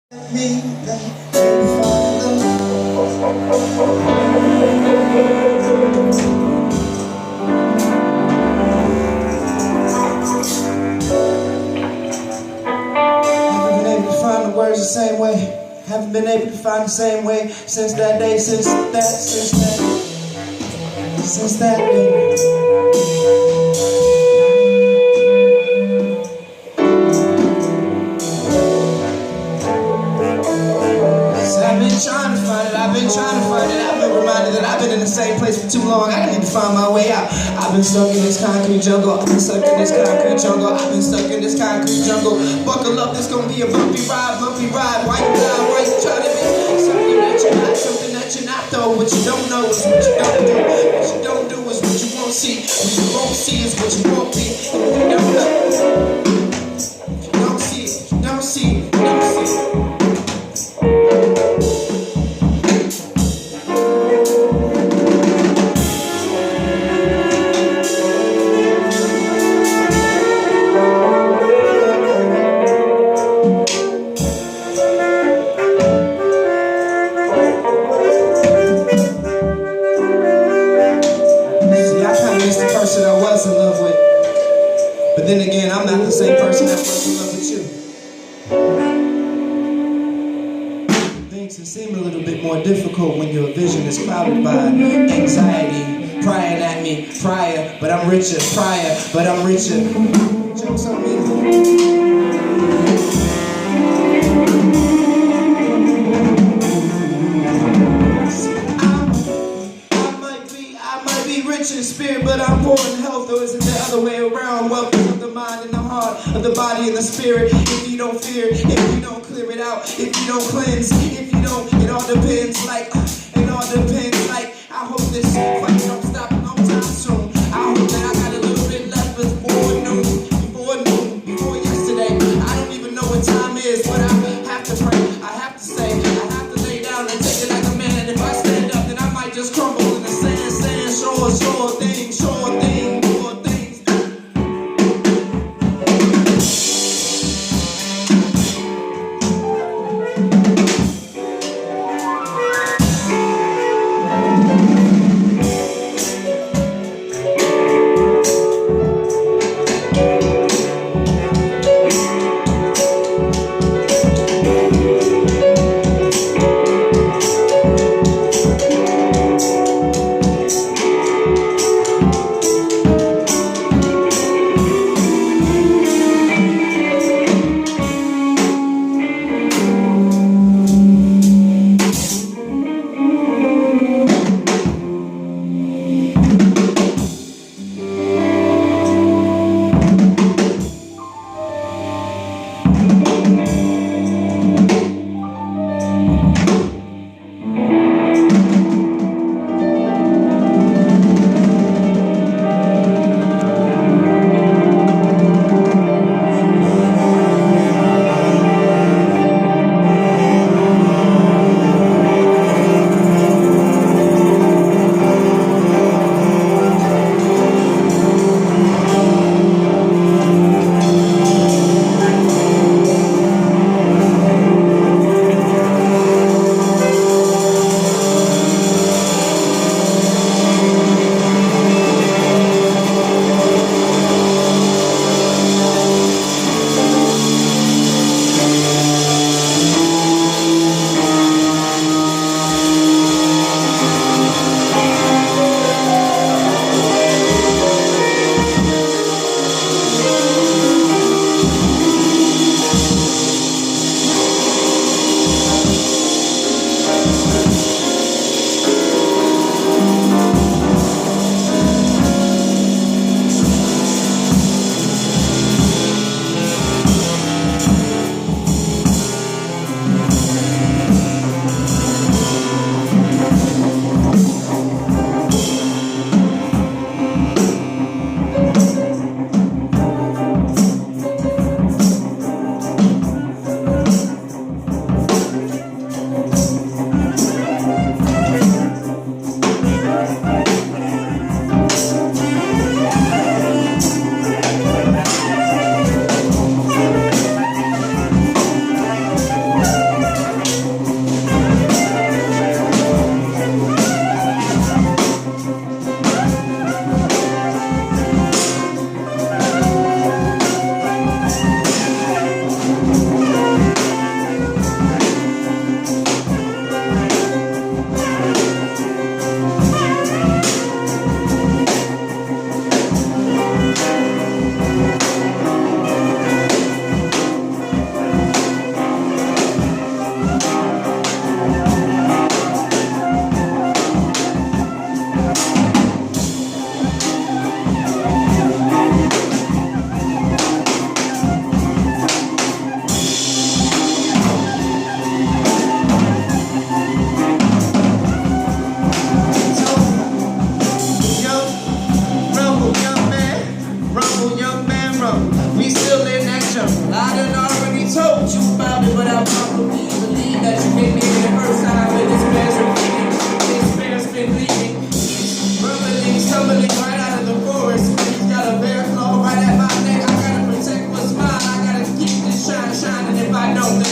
Me, that you find haven't been able to find the words the same way. Haven't been able to find the same way since that day, since that day. I've been trying to find it. I've been reminded that I've been in the same place for too long. I need to find my way out. I've been stuck in this concrete jungle. I've been stuck in this concrete jungle. I've been stuck in this concrete jungle. Buckle up, it's gonna be a bumpy ride, bumpy ride. Why you lie? Why you try to be something that you're not, something that you're not though? What you don't know is what you don't do. What you don't do is what you won't see. What you won't see is what you won't be. If you don't know, you don't see it, you don't see it, you don't see it. I was in love with, but then again, I'm not the same person that was in love with you. Things can seem a little bit more difficult when your vision is clouded by anxiety, prying at me prior, but I'm richer, prior, but I'm richer. Jokes on me. Rich in spirit, but I'm poor in health, or is it the other way around? Wealth of the mind and the heart, of the body and the spirit. If you don't fear, if you don't clear it out, if you don't cleanse, if you don't, it all depends, like, it all depends, like, I hope this fight don't stop no time soon. I hope that I got a little bit left before noon, before yesterday. I don't even know what time is, but I have to pray, I have to say, I have to lay down and take it like a man. If I stand up, then I might just crumble in the sand. Sure thing, more things.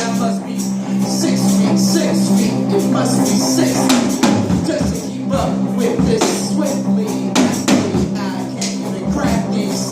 I must be 6 feet, 6 feet. It must be 6 feet just to keep up with this swiftly. I can't even crack these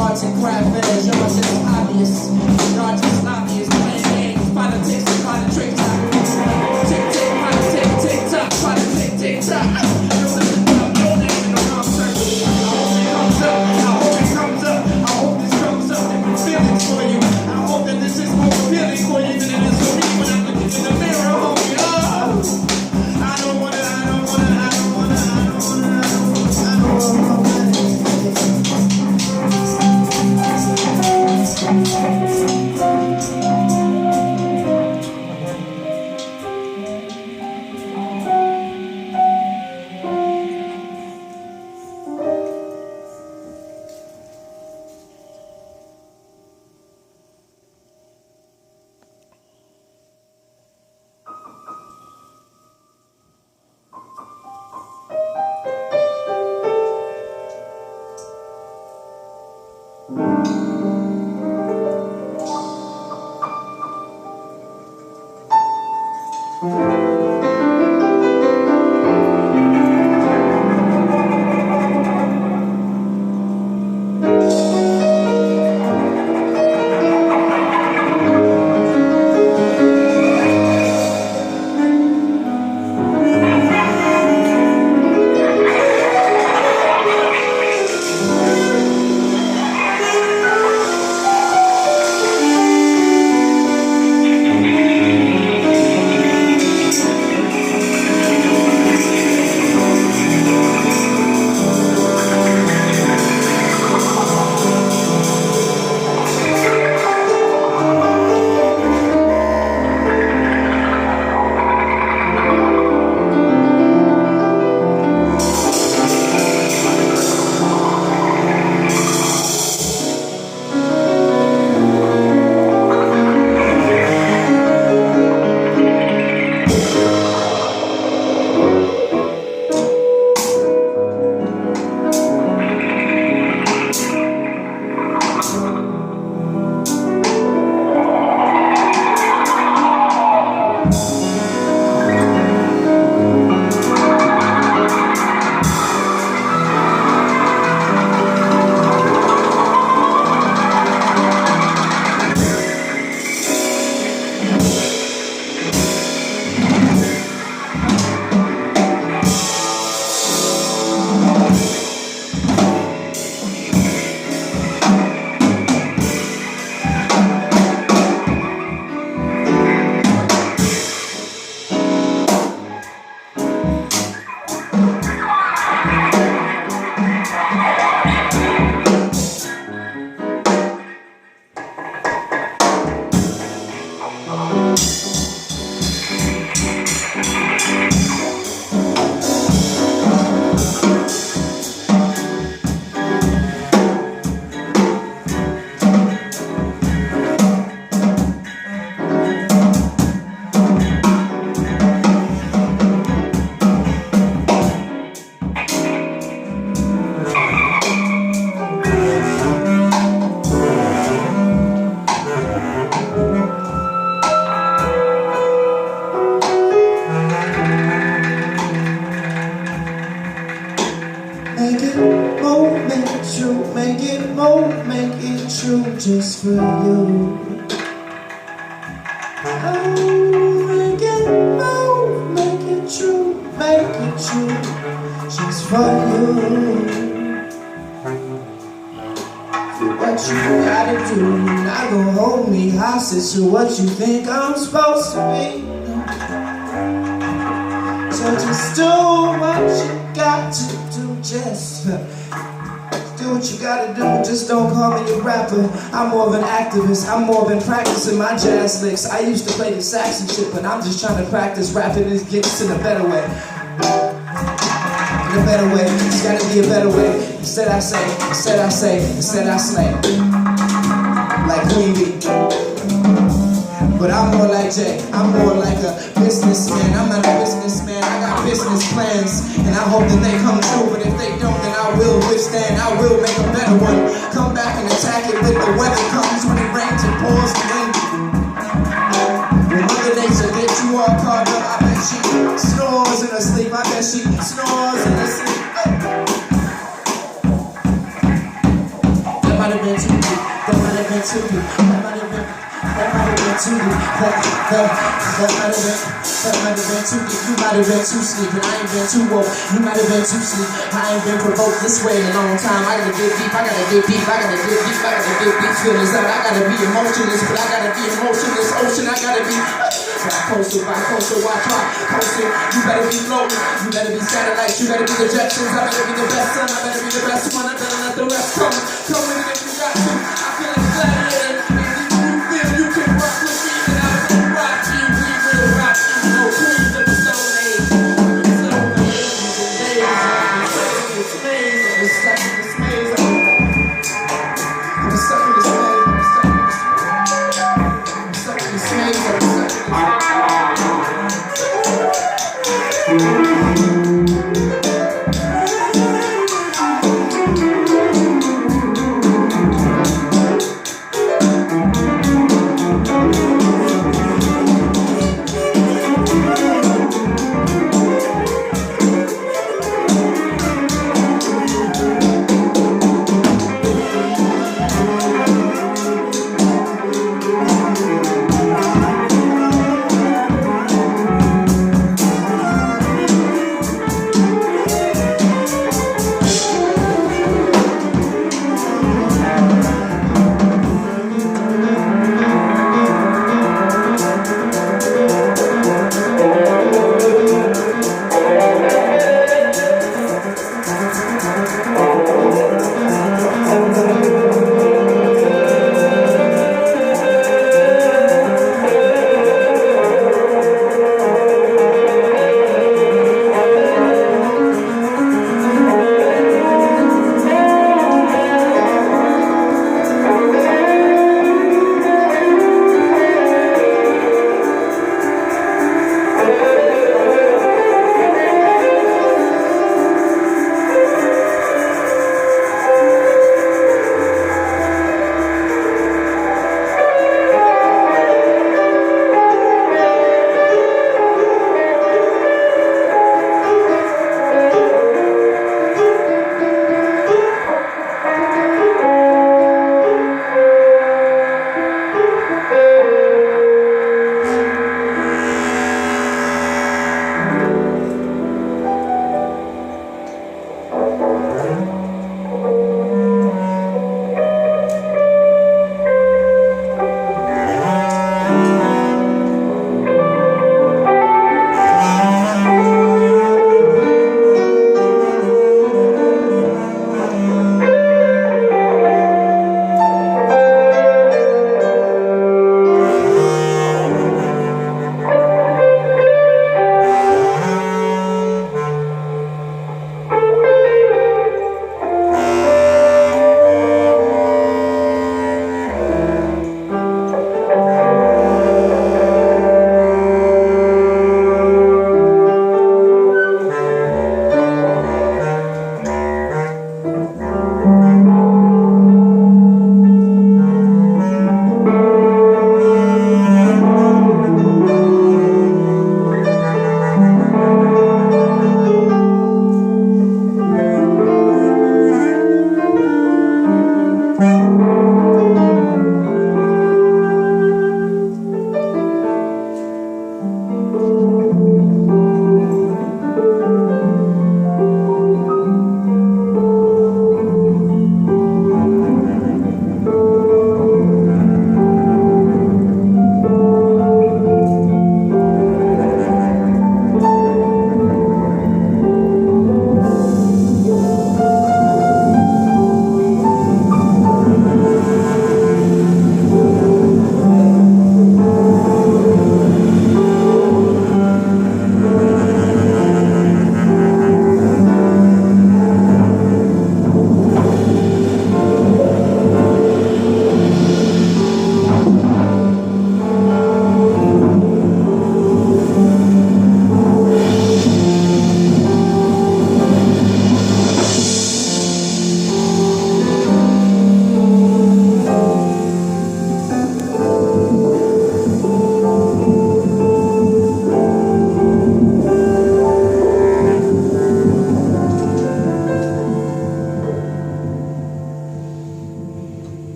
arts and craft fairs. Y'all just hobbyists. Y'all just lobbyists playing games, politics, and trying to trick time. Tick tick, politics, tick tock, politics, tick tock. Your name in the wrong circle. I hope it comes up. I hope it comes up. I hope this comes up and with feelings for you. I hope that this is more appealing for you than it is for me when I'm looking in the mirror, homie. Oh, I don't wanna. Just for you. Oh, make it true, just for you. Do what you gotta do, not gonna hold me hostage to what you think I'm supposed to be. So just do what you got to do, just do what you gotta do, just don't call me a rapper. I'm more of an activist, I'm more than practicing my jazz licks. I used to play the sax and shit, but I'm just trying to practice rapping and get in a better way. In a better way, it's gotta be a better way. Instead I slay. Like Queen Bee. But I'm more like Jay, I'm more like a businessman. I'm not a businessman, I got business plans. And I hope that they come true, but if they don't, then I will withstand. I will make a better one. Come back and attack it when the weather comes, when it rains and pours and rains. nature get you all caught up. I bet she snores in her sleep. I bet she snores in her sleep. That might have been too deep. That might have been too deep. That might have been too deep. That might have been too deep. You might have been too sleepy. I ain't been too woke. You might have been too sleep. I ain't been provoked this way in a long time. I gotta get deep. I gotta get deep. I gotta get deep. I gotta get these feelings out. I gotta be emotionless, but I gotta be emotionless. Ocean, I gotta be. By coastal, watch out, coastal. You better be floating. You better be satellites. You better be the Jetsons. I better be the best son. I better be the best one. I better let the rest come. Come with it if you got to. I feel like a gladiator. If you feel you can rock with me, then I will rock you. We will rock you. No queens of the Stone Age. I'm stuck in this maze. I'm stuck in this maze. I'm stuck in this maze. I'm stuck in this maze.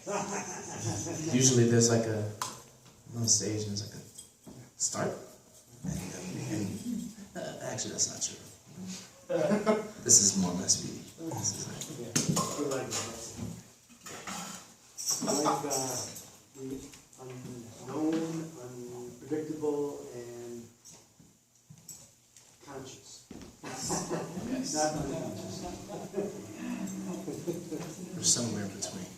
Usually there's like a on stage and there's like a start. Actually, that's not true. This is more or less speedy. This is like, the unknown, unpredictable, and conscious. yes. Not unconscious. Or somewhere in between.